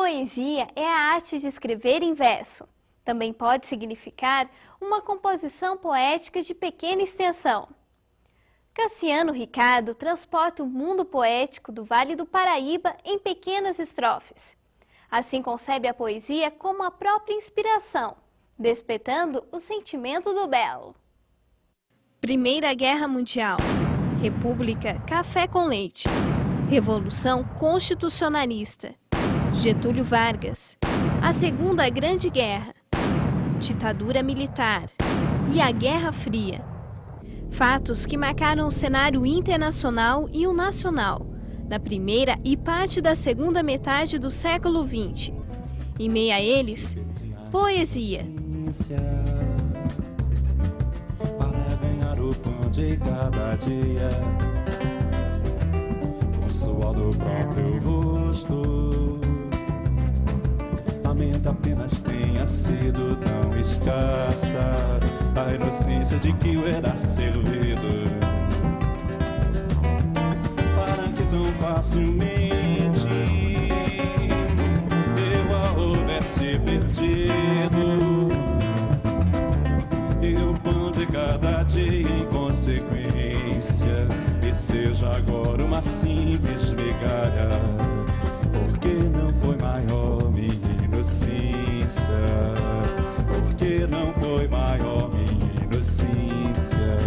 poesia é a arte de escrever em verso. Também pode significar uma composição poética de pequena extensão. Cassiano Ricardo transporta o mundo poético do Vale do Paraíba em pequenas estrofes. Assim concebe a poesia como a própria inspiração, despertando o sentimento do belo. Primeira Guerra Mundial, República Café com Leite, Revolução Constitucionalista, Getúlio Vargas, a Segunda Grande Guerra, ditadura militar e a Guerra Fria. Fatos que marcaram o cenário internacional e o nacional, na primeira e parte da segunda metade do século XX. Em meio a eles, poesia. Para ganhar o pão de cada dia, com o suor do próprio rosto. Lamento apenas tenha sido tão escassa a inocência de que eu era servido, para que tão facilmente eu a houvesse perdido, e o pão de cada dia em consequência me seja agora uma simples migalha, porque não foi maior minha inocência, porque não foi maior minha inocência,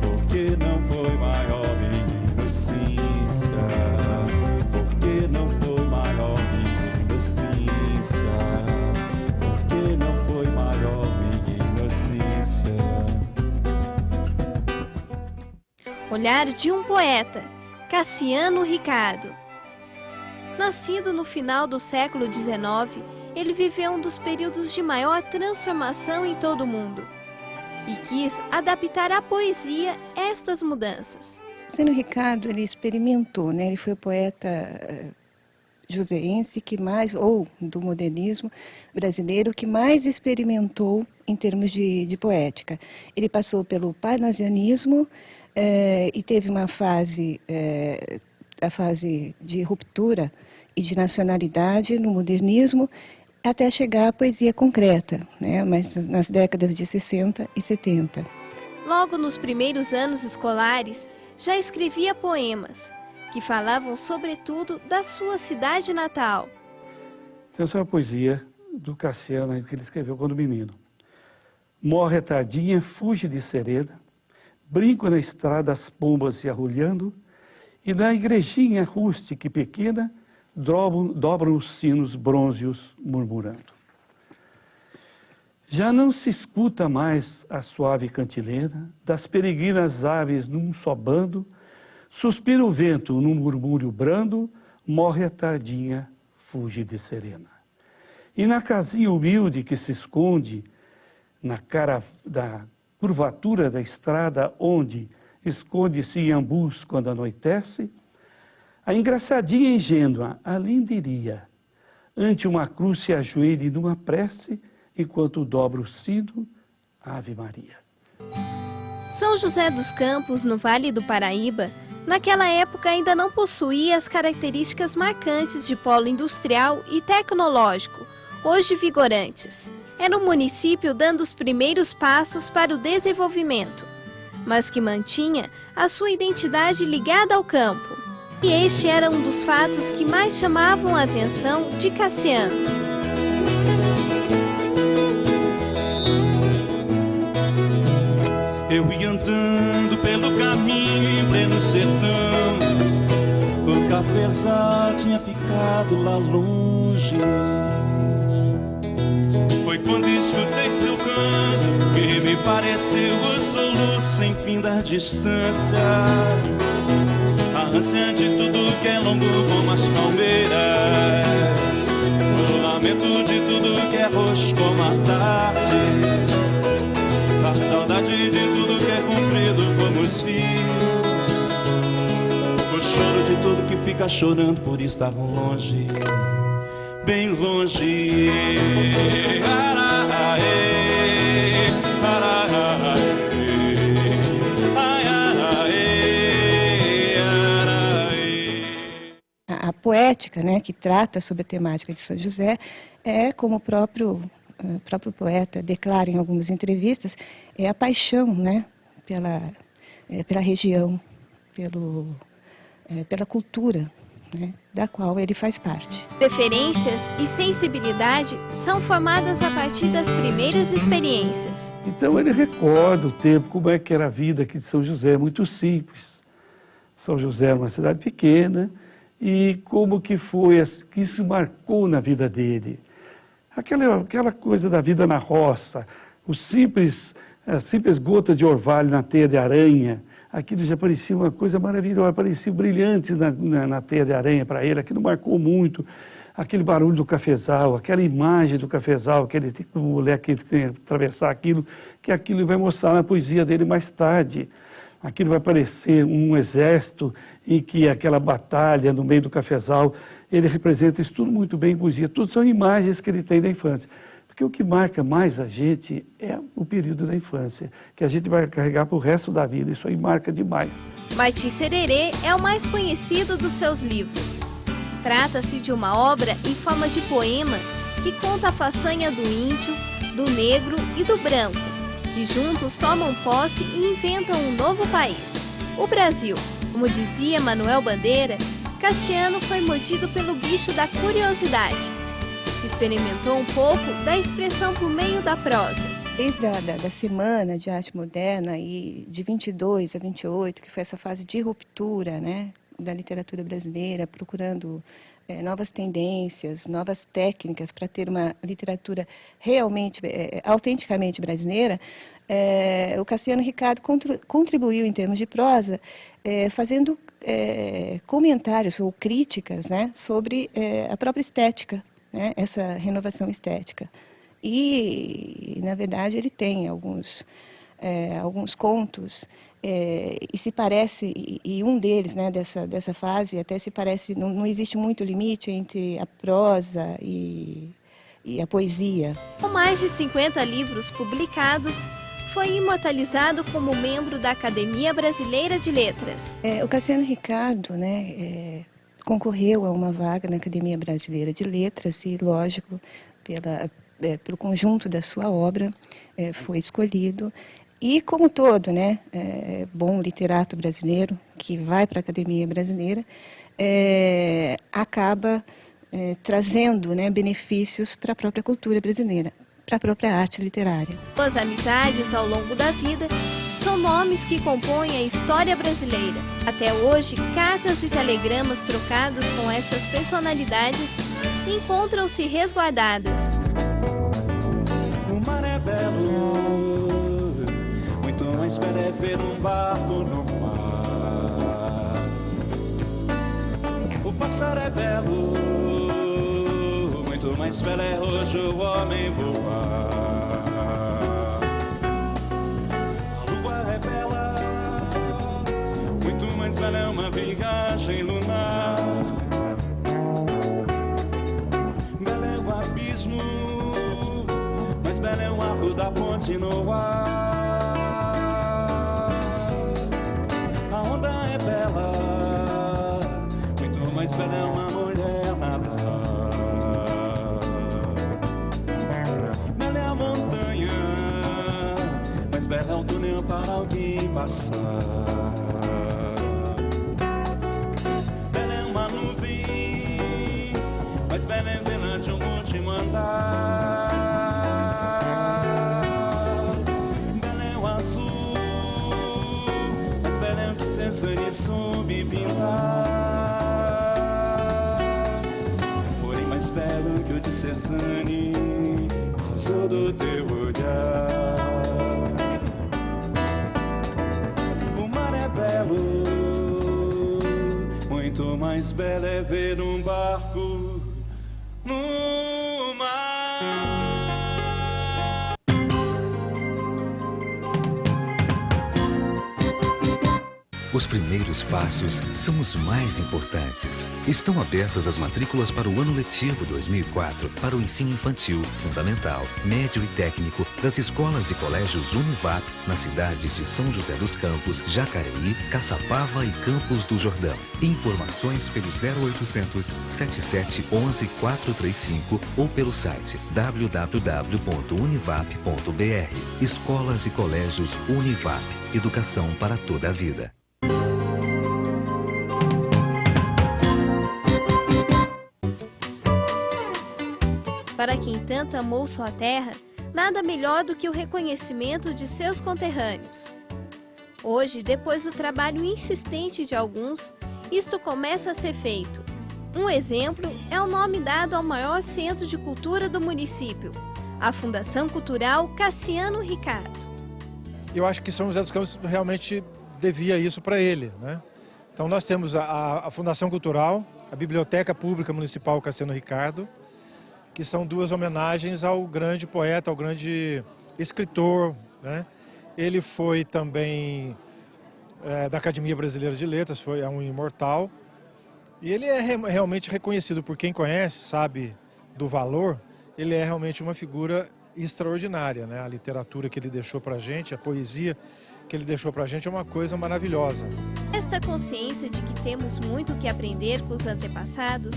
porque não foi maior minha inocência, porque não foi maior minha inocência, porque não foi maior minha inocência. Olhar de um poeta, Cassiano Ricardo. Nascido no final do século XIX, ele viveu um dos períodos de maior transformação em todo o mundo e quis adaptar à poesia estas mudanças. Cassiano Ricardo, ele experimentou, né? Ele foi o poeta joseense que mais, ou do modernismo brasileiro, que mais experimentou em termos de poética. Ele passou pelo parnasianismo e teve uma fase, a fase de ruptura e de nacionalidade no modernismo, até chegar à poesia concreta, né? Mas nas décadas de 60 e 70. Logo nos primeiros anos escolares, já escrevia poemas, que falavam sobretudo da sua cidade natal. Então, essa é uma poesia do Cassiano que ele escreveu quando menino. Morre a tardinha, fuge de serena, brinco na estrada as pombas se arrulhando, e na igrejinha rústica e pequena, dobram os sinos brônzeos murmurando. Já não se escuta mais a suave cantilena das peregrinas aves num só bando, suspira o vento num murmúrio brando, morre a tardinha, fuge de serena. E na casinha humilde que se esconde na cara da curvatura da estrada, onde esconde-se iambus quando anoitece, a engraçadinha ingênua, a linda iria, ante uma cruz se ajoelhe numa prece, enquanto dobra o sino, Ave Maria. São José dos Campos, no Vale do Paraíba, naquela época ainda não possuía as características marcantes de polo industrial e tecnológico, hoje vigorantes. Era um município dando os primeiros passos para o desenvolvimento, mas que mantinha a sua identidade ligada ao campo. E este era um dos fatos que mais chamavam a atenção de Cassiano. Eu ia andando pelo caminho em pleno sertão, o cafezal tinha ficado lá longe. Foi quando escutei seu canto que me pareceu o soluço sem fim da distância, a ânsia de tudo que é longo como as palmeiras, o lamento de tudo que é roxo como a tarde, a saudade de tudo que é comprido como os rios, o choro de tudo que fica chorando por estar longe, bem longe. a poética, né, que trata sobre a temática de São José, como o próprio poeta declara em algumas entrevistas, é a paixão, né, pela região, pela cultura, né, da qual ele faz parte. Preferências e sensibilidade são formadas a partir das primeiras experiências. Então ele recorda o tempo, como é que era a vida aqui de São José, muito simples. São José é uma cidade pequena e como que foi, que isso marcou na vida dele. Aquela coisa da vida na roça, a simples gota de orvalho na teia de aranha, aquilo já parecia uma coisa maravilhosa, parecia brilhantes na teia de aranha para ele, aquilo marcou muito. Aquele barulho do cafezal, aquela imagem do cafezal, aquele tipo de mulher que tem que atravessar aquilo, que aquilo vai mostrar na poesia dele mais tarde. Aquilo vai parecer um exército em que aquela batalha no meio do cafezal, ele representa isso tudo muito bem em poesia. Tudo são imagens que ele tem da infância. Porque o que marca mais a gente é o período da infância, que a gente vai carregar para o resto da vida. Isso aí marca demais. Martim Sererê é o mais conhecido dos seus livros. Trata-se de uma obra em forma de poema que conta a façanha do índio, do negro e do branco, que juntos tomam posse e inventam um novo país, o Brasil. Como dizia Manuel Bandeira, Cassiano foi mordido pelo bicho da curiosidade. Experimentou um pouco da expressão por meio da prosa. Desde da Semana de Arte Moderna, e de 22 a 28, que foi essa fase de ruptura, né, da literatura brasileira, procurando novas tendências, novas técnicas para ter uma literatura realmente, autenticamente brasileira, o Cassiano Ricardo contribuiu em termos de prosa, fazendo comentários ou críticas, né, sobre a própria estética, né, essa renovação estética. E, na verdade, ele tem alguns contos, e se parece, e um deles, né, dessa fase, até se parece, não existe muito limite entre a prosa e a poesia. Com mais de 50 livros publicados, foi imortalizado como membro da Academia Brasileira de Letras. O Cassiano Ricardo, né, concorreu a uma vaga na Academia Brasileira de Letras e, lógico, pelo conjunto da sua obra, foi escolhido. E, como todo, né, bom literato brasileiro que vai para a Academia Brasileira, acaba trazendo, né, benefícios para a própria cultura brasileira, para a própria arte literária. As amizades ao longo da vida são nomes que compõem a história brasileira. Até hoje, cartas e telegramas trocados com estas personalidades encontram-se resguardadas. O mar é belo, muito mais belo é ver um barco no mar. O pássaro é belo, muito mais belo é hoje o homem voar. Mais bela é uma viagem lunar. Bela é o abismo, mais bela é o arco da ponte no ar. A onda é bela, muito mais bela é uma mulher nadar. Bela é a montanha, mais bela é o túnel para alguém passar. Mais bela é vê-la de um último andar. Bela é o azul, mais bela é o que Cezanne soube pintar. Porém mais belo que o de Cezanne, o azul do teu olhar. O mar é belo, muito mais belo é ver um barco no mar. Os primeiros passos são os mais importantes. Estão abertas as matrículas para o ano letivo 2004 para o ensino infantil, fundamental, médio e técnico das escolas e colégios Univap nas cidades de São José dos Campos, Jacareí, Caçapava e Campos do Jordão. Informações pelo 0800 77 11 435 ou pelo site www.univap.br. Escolas e colégios Univap. Educação para toda a vida. Para quem tanto amou sua terra, nada melhor do que o reconhecimento de seus conterrâneos. Hoje, depois do trabalho insistente de alguns, isto começa a ser feito. Um exemplo é o nome dado ao maior centro de cultura do município, a Fundação Cultural Cassiano Ricardo. Eu acho que São José dos Campos realmente devia isso para ele, né? Então nós temos a Fundação Cultural, a Biblioteca Pública Municipal Cassiano Ricardo, que são duas homenagens ao grande poeta, ao grande escritor, né? Ele foi também da Academia Brasileira de Letras, foi um imortal. E ele é realmente reconhecido por quem conhece, sabe do valor. Ele é realmente uma figura extraordinária, né? A literatura que ele deixou para a gente, a poesia que ele deixou para a gente é uma coisa maravilhosa. Esta consciência de que temos muito que aprender com os antepassados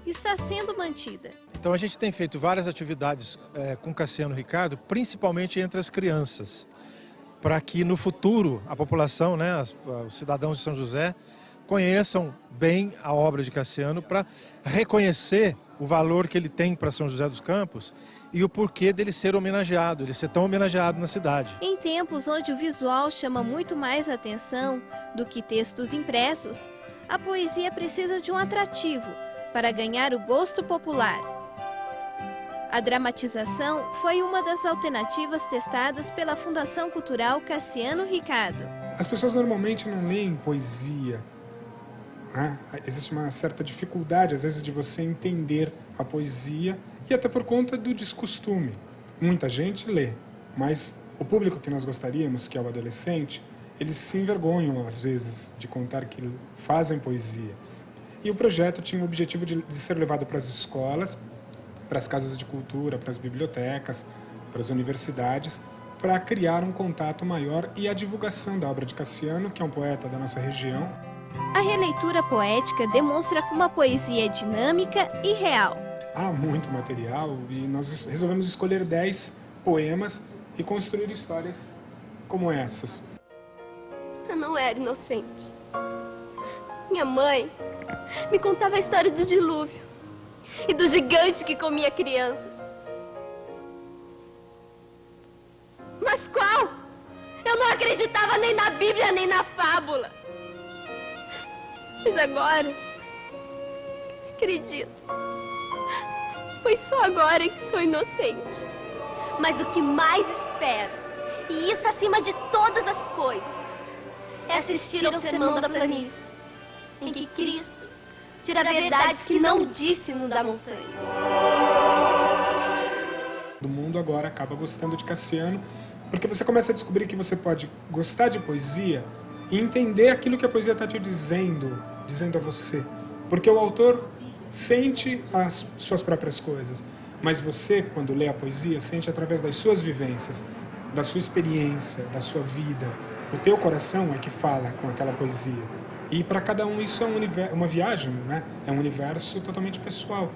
está sendo mantida. Então a gente tem feito várias atividades com Cassiano Ricardo, principalmente entre as crianças, para que no futuro a população, né, os cidadãos de São José, conheçam bem a obra de Cassiano, para reconhecer o valor que ele tem para São José dos Campos e o porquê dele ser homenageado, ele ser tão homenageado na cidade. Em tempos onde o visual chama muito mais atenção do que textos impressos, a poesia precisa de um atrativo para ganhar o gosto popular. A dramatização foi uma das alternativas testadas pela Fundação Cultural Cassiano Ricardo. As pessoas normalmente não leem poesia, né? Existe uma certa dificuldade, às vezes, de você entender a poesia, e até por conta do descostume. Muita gente lê, mas o público que nós gostaríamos, que é o adolescente, eles se envergonham, às vezes, de contar que fazem poesia. E o projeto tinha o objetivo de ser levado para as escolas, para as casas de cultura, para as bibliotecas, para as universidades, para criar um contato maior e a divulgação da obra de Cassiano, que é um poeta da nossa região. A releitura poética demonstra como a poesia é dinâmica e real. Há muito material e nós resolvemos escolher 10 poemas e construir histórias como essas. Eu não era inocente. Minha mãe me contava a história do dilúvio e do gigante que comia crianças. Mas qual? Eu não acreditava nem na Bíblia, nem na fábula. Mas agora, acredito. Foi só agora que sou inocente. Mas o que mais espero, e isso acima de todas as coisas, é assistir ao Sermão da Planície, em que Cristo tira verdades que não disse no da montanha. O mundo agora acaba gostando de Cassiano, porque você começa a descobrir que você pode gostar de poesia e entender aquilo que a poesia está te dizendo a você. Porque o autor sente as suas próprias coisas, mas você, quando lê a poesia, sente através das suas vivências, da sua experiência, da sua vida. O teu coração é que fala com aquela poesia. E para cada um isso é uma viagem, né? É um universo totalmente pessoal.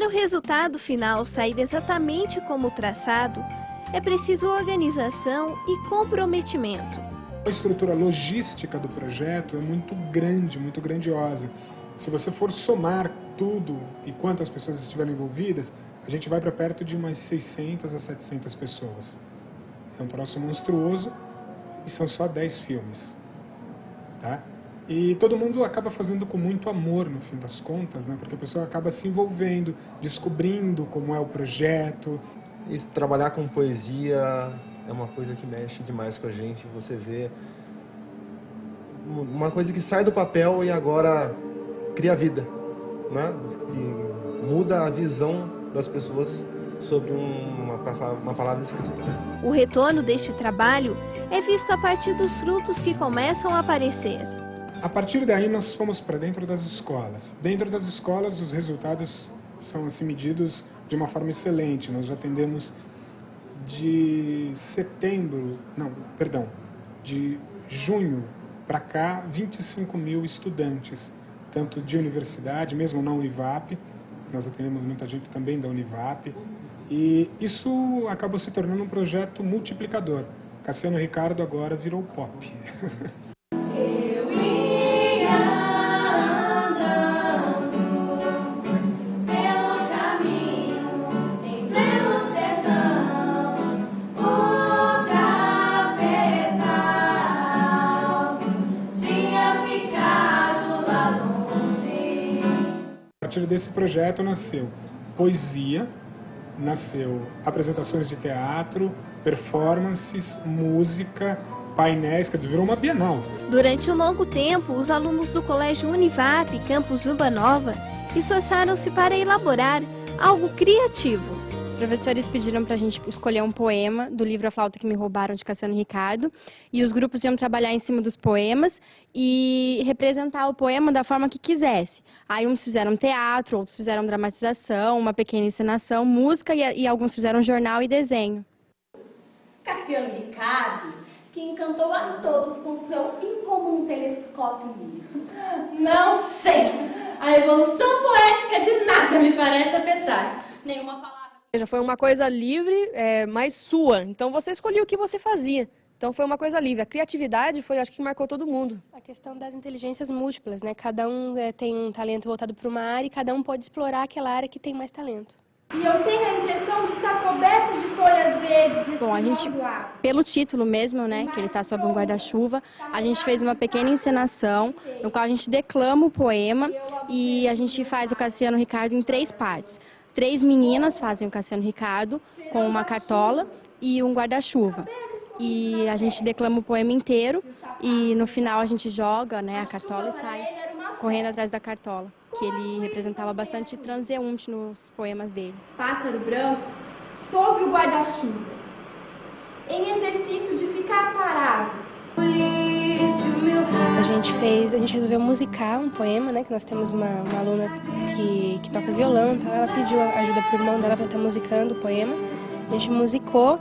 Para o resultado final sair exatamente como traçado, é preciso organização e comprometimento. A estrutura logística do projeto é muito grande, muito grandiosa. Se você for somar tudo e quantas pessoas estiveram envolvidas, a gente vai para perto de umas 600 a 700 pessoas. É um troço monstruoso e são só 10 filmes. Tá? E todo mundo acaba fazendo com muito amor, no fim das contas, né? Porque a pessoa acaba se envolvendo, descobrindo como é o projeto. E trabalhar com poesia é uma coisa que mexe demais com a gente. Você vê uma coisa que sai do papel e agora cria vida, né? Que muda a visão das pessoas sobre uma palavra escrita. O retorno deste trabalho é visto a partir dos frutos que começam a aparecer. A partir daí nós fomos para dentro das escolas. Dentro das escolas os resultados são assim medidos de uma forma excelente. Nós já atendemos de junho para cá 25 mil estudantes, tanto de universidade, mesmo na Univap. Nós atendemos muita gente também da Univap. E isso acabou se tornando um projeto multiplicador. Cassiano Ricardo agora virou pop. Eu ia andando pelo caminho em pleno sertão, o cafezal tinha ficado lá longe. A partir desse projeto nasceu poesia, nasceu apresentações de teatro, performances, música, painéis, quer dizer, virou uma bienal. Durante um longo tempo, os alunos do Colégio Univap, campus Urbanova, esforçaram-se para elaborar algo criativo. Os professores pediram para a gente escolher um poema do livro A Flauta que Me Roubaram, de Cassiano Ricardo, e os grupos iam trabalhar em cima dos poemas e representar o poema da forma que quisesse. Aí uns fizeram teatro, outros fizeram dramatização, uma pequena encenação, música e alguns fizeram jornal e desenho. Cassiano Ricardo, que encantou a todos com seu incomum telescópio lírico. Não sei, a evolução poética de nada me parece afetar. Nenhuma palavra. Já foi uma coisa livre, mais sua. Então você escolhia o que você fazia. Então foi uma coisa livre. A criatividade foi, acho que marcou todo mundo. A questão das inteligências múltiplas, né? Cada um tem um talento voltado para uma área e cada um pode explorar aquela área que tem mais talento. E eu tenho a impressão de estar coberto de folhas verdes. Bom, a gente, pelo título mesmo, né, que ele está sob um guarda-chuva, a gente fez uma pequena encenação, no qual a gente declama o poema e a gente faz o Cassiano Ricardo em 3 partes. 3 meninas fazem o Cassiano Ricardo com uma cartola e um guarda-chuva. E a gente declama o poema inteiro e no final a gente joga, né, a cartola e sai correndo atrás da cartola, que ele representava bastante transeunte nos poemas dele. Pássaro branco sob o guarda-chuva, em exercício de ficar parado. A gente resolveu musicar um poema, né, que nós temos uma aluna que toca violão, então ela pediu ajuda pro irmão dela para estar musicando o poema. A gente musicou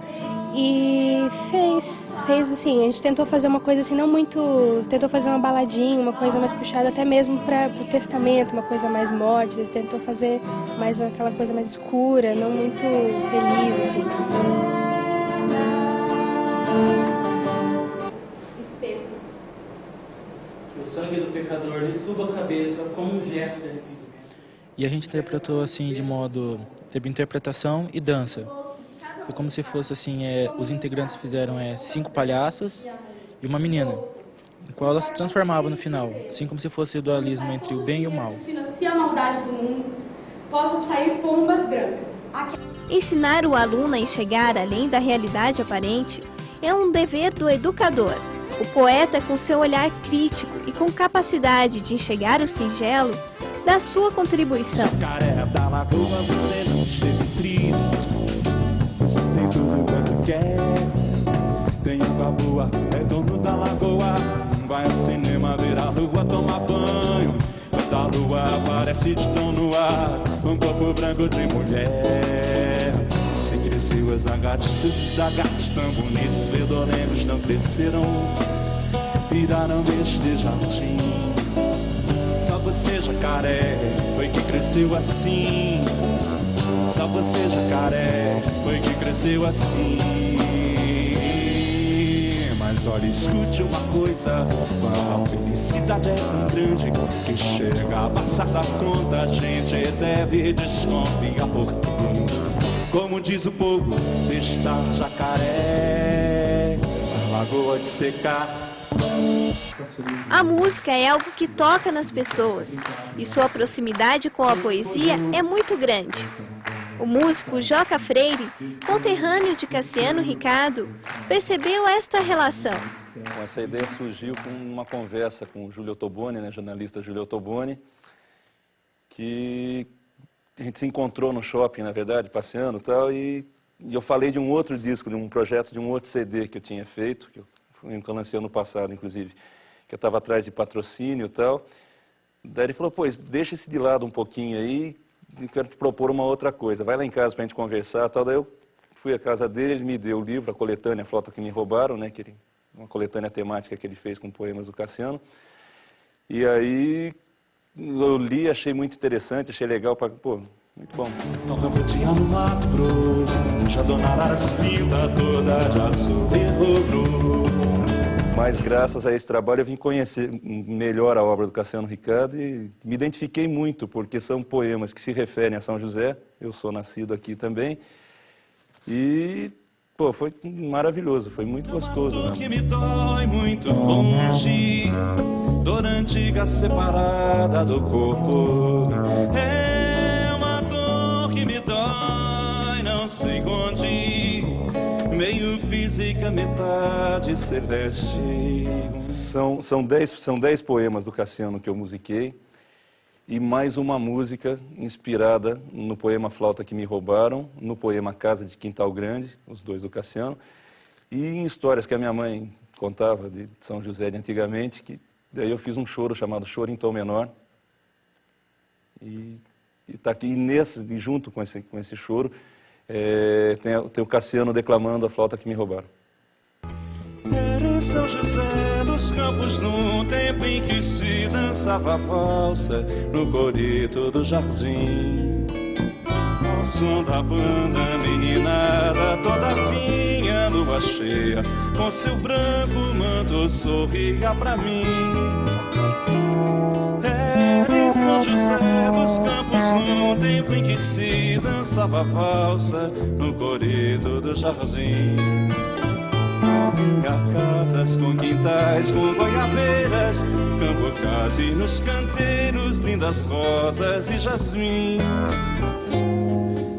e fez assim, a gente tentou fazer uma coisa assim, tentou fazer uma baladinha, uma coisa mais puxada até mesmo para o testamento, uma coisa mais morte, a gente tentou fazer mais aquela coisa mais escura, não muito feliz, assim. Que o sangue do pecador lhe suba a cabeça como um gesto de arrependimento. E a gente interpretou assim de modo, teve interpretação e dança. Foi como se fosse assim, os integrantes fizeram 5 palhaços e uma menina, em qual ela se transformava no final, assim como se fosse o dualismo entre o bem e o mal. Financia a maldade do mundo, possam sair pombas brancas. Ensinar o aluno a enxergar além da realidade aparente é um dever do educador. O poeta, com seu olhar crítico e com capacidade de enxergar o singelo, dá sua contribuição. Jacaré da lagoa, você não esteve triste. Você tem tudo quanto quer. Tem água boa, é dono da lagoa. Vai ao cinema ver a lua tomar banho. Quando a lua aparece de tom no ar, um corpo branco de mulher. Se cresceu as lagartixas, os lagartos tão bonitos, verdolengos não cresceram, viraram este jardim. Só você, jacaré, foi que cresceu assim. Só você, jacaré, foi que cresceu assim. Mas olha, escute uma coisa, a felicidade é tão grande que chega a passar da conta, a gente deve desconfiar por tudo. Como diz o povo, está jacaré, a lagoa de secar. A música é algo que toca nas pessoas e sua proximidade com a poesia é muito grande. O músico Joca Freire, conterrâneo de Cassiano Ricardo, percebeu esta relação. Essa ideia surgiu com uma conversa com o Júlio Ottoboni, jornalista Júlio Ottoboni, que a gente se encontrou no shopping, na verdade, passeando e tal, e eu falei de um outro disco, de um projeto, de um outro CD que eu tinha feito, que eu lancei ano passado, inclusive, que eu estava atrás de patrocínio e tal. Daí ele falou, pois, deixa esse de lado um pouquinho aí, eu quero te propor uma outra coisa, vai lá em casa pra gente conversar e tal. Daí eu fui à casa dele, ele me deu o livro, a coletânea, a Flauta que Me Roubaram, né, uma coletânea temática que ele fez com poemas do Cassiano. E aí eu li, achei muito interessante, achei legal, pô, muito bom. No campo tinha no mato bruto, já Dona Araras pinta toda de azul e rubro. Mas graças a esse trabalho eu vim conhecer melhor a obra do Cassiano Ricardo e me identifiquei muito, porque são poemas que se referem a São José, eu sou nascido aqui também, e pô, foi maravilhoso, foi muito gostoso. Né? Que me dói muito longe, dor antiga separada do corpo, é uma dor que me dói, não sei onde, meio física, metade celeste. São 10 poemas do Cassiano que eu musiquei e mais uma música inspirada no poema Flauta que Me Roubaram, no poema Casa de Quintal Grande, os dois do Cassiano, e em histórias que a minha mãe contava de São José de antigamente, que daí eu fiz um choro chamado Choro em Tom Menor. E tá aqui, e junto com esse choro, tem o Cassiano declamando a Flauta que Me Roubaram. Era em São José dos Campos, num tempo em que se dançava valsa no coreto do jardim. Ao som da banda, meninada toda vinha, lua cheia, com seu branco manto sorria pra mim. Era em São José dos Campos, num tempo em que se dançava valsa no coreto do jardim. Vinha casas com quintais, com goiabeiras, cambucás e nos canteiros lindas rosas e jasmins.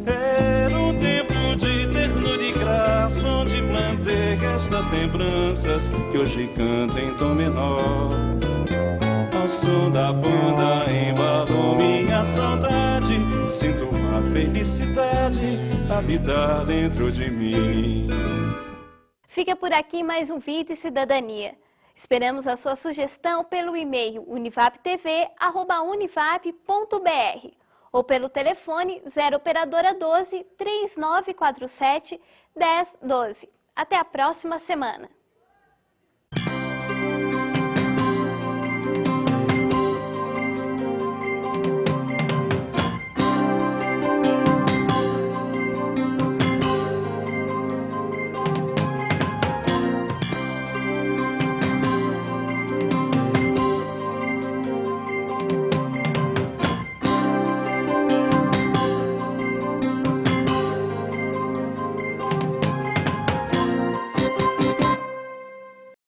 Era um tempo de ternura e graça, onde plantei estas lembranças que hoje canto em tom menor. Ao som da banda embalou minha saudade, sinto uma felicidade habitar dentro de mim. Fica por aqui mais um Vida e Cidadania. Esperamos a sua sugestão pelo e-mail univaptv@univap.br ou pelo telefone 0 operadora 12 3947 1012. Até a próxima semana.